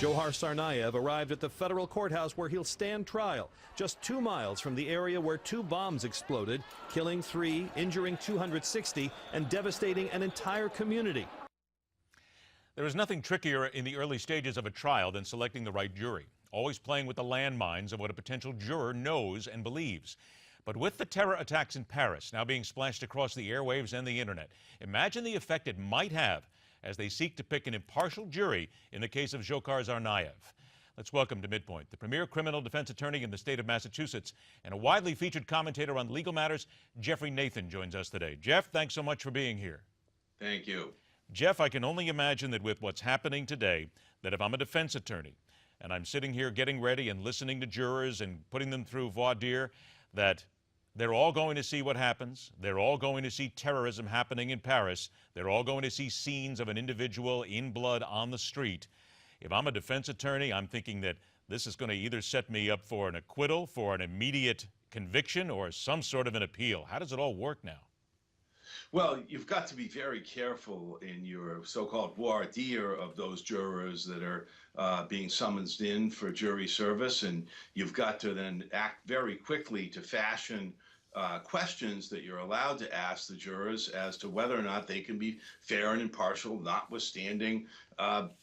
Johar Tsarnaev arrived at the federal courthouse where he'll stand trial, just 2 miles from the area where 2 bombs exploded, killing 3, injuring 260, and devastating an entire community. There is nothing trickier in the early stages of a trial than selecting the right jury, always playing with the landmines of what a potential juror knows and believes. But with the terror attacks in Paris now being splashed across the airwaves and the internet, imagine the effect it might have as they seek to pick an impartial jury in the case of Geoffrey Tsarnaev. Let's welcome to MidPoint the premier criminal defense attorney in the state of Massachusetts and a widely featured commentator on legal matters. Geoffrey Nathan joins us today. Jeff, thanks so much for being here. Thank you. Jeff, I can only imagine that with what's happening today, that if I'm a defense attorney and I'm sitting here getting ready and listening to jurors and putting them through voir dire, that they're all going to see what happens. They're all going to see terrorism happening in Paris. They're all going to see scenes of an individual in blood on the street. If I'm a defense attorney, I'm thinking that this is going to either set me up for an acquittal, for an immediate conviction, or some sort of an appeal. How does it all work now? Well, you've got to be very careful in your so-called voir dire of those jurors that are being summoned in for jury service, and you've got to then act very quickly to fashion questions that you're allowed to ask the jurors as to whether or not they can be fair and impartial, notwithstanding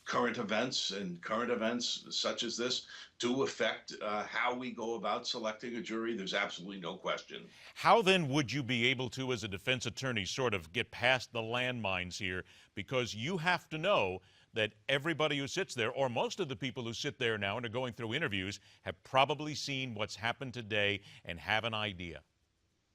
current events, and current events such as this do affect how we go about selecting a jury. There's absolutely no question. How then would you be able to, as a defense attorney, sort of get past the landmines here? Because you have to know that everybody who sits there, or most of the people who sit there now and are going through interviews, have probably seen what's happened today and have an idea.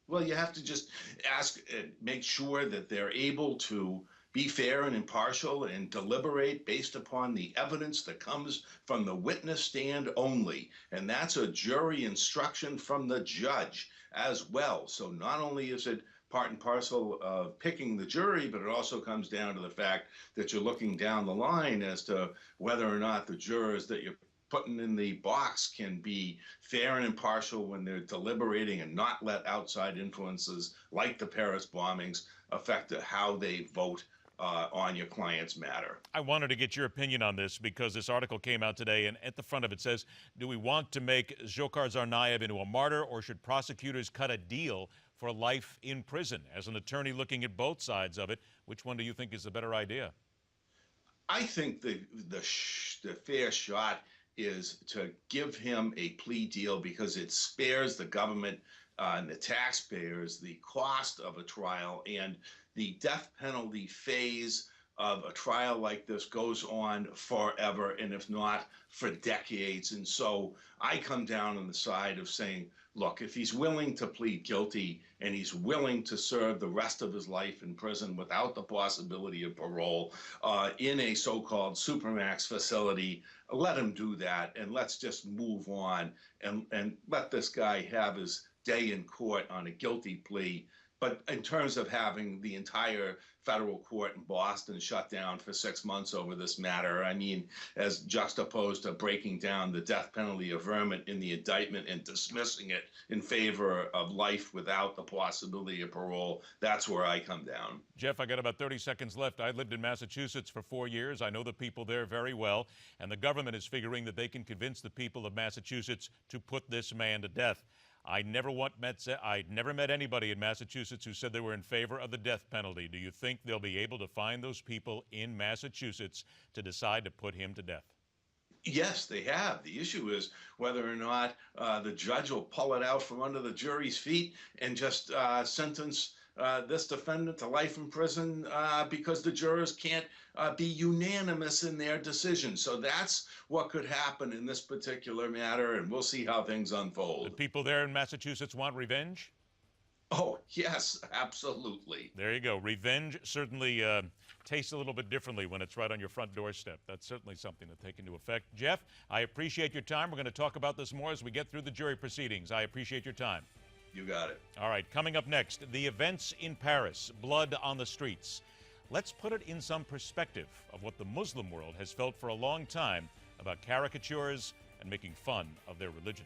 Well, you have to just ask, make sure that they're able to be fair and impartial and deliberate based upon the evidence that comes from the witness stand only. And that's a jury instruction from the judge as well. So not only is it part and parcel of picking the jury, but it also comes down to the fact that you're looking down the line as to whether or not the jurors that you're putting in the box can be fair and impartial when they're deliberating and not let outside influences like the Paris bombings affect how they vote on your client's matter. I wanted to get your opinion on this because this article came out today, and at the front of it says, do we want to make Geoffrey Tsarnaev into a martyr, or should prosecutors cut a deal for life in prison? As an attorney looking at both sides of it, which one do you think is the better idea? I think the fair shot is to give him a plea deal because it spares the government and the taxpayers the cost of a trial, and the death penalty phase of a trial like this goes on forever, and if not, for decades. And so I come down on the side of saying, look, if he's willing to plead guilty and he's willing to serve the rest of his life in prison without the possibility of parole in a so-called supermax facility, let him do that, and let's just move on and let this guy have his day in court on a guilty plea. But in terms of having the entire federal court in Boston shut down for 6 months over this matter, I mean, as juxtaposed to breaking down the death penalty averment in the indictment and dismissing it in favor of life without the possibility of parole, that's where I come down. Jeff, I got about 30 seconds left. I lived in Massachusetts for 4 years. I know the people there very well, and the government is figuring that they can convince the people of Massachusetts to put this man to death. I never met anybody in Massachusetts who said they were in favor of the death penalty. Do you think they'll be able to find those people in Massachusetts to decide to put him to death? Yes, they have. The issue is whether or not the judge will pull it out from under the jury's feet and just sentence this defendant to life in prison because the jurors can't be unanimous in their decision. So that's what could happen in this particular matter, and we'll see how things unfold. The people there in Massachusetts want revenge? Oh, yes, absolutely. There you go. Revenge certainly tastes a little bit differently when it's right on your front doorstep. That's certainly something to take into effect. Jeff, I appreciate your time. We're going to talk about this more as we get through the jury proceedings. I appreciate your time. You got it. All right, coming up next, the events in Paris, blood on the streets. Let's put it in some perspective of what the Muslim world has felt for a long time about caricatures and making fun of their religion.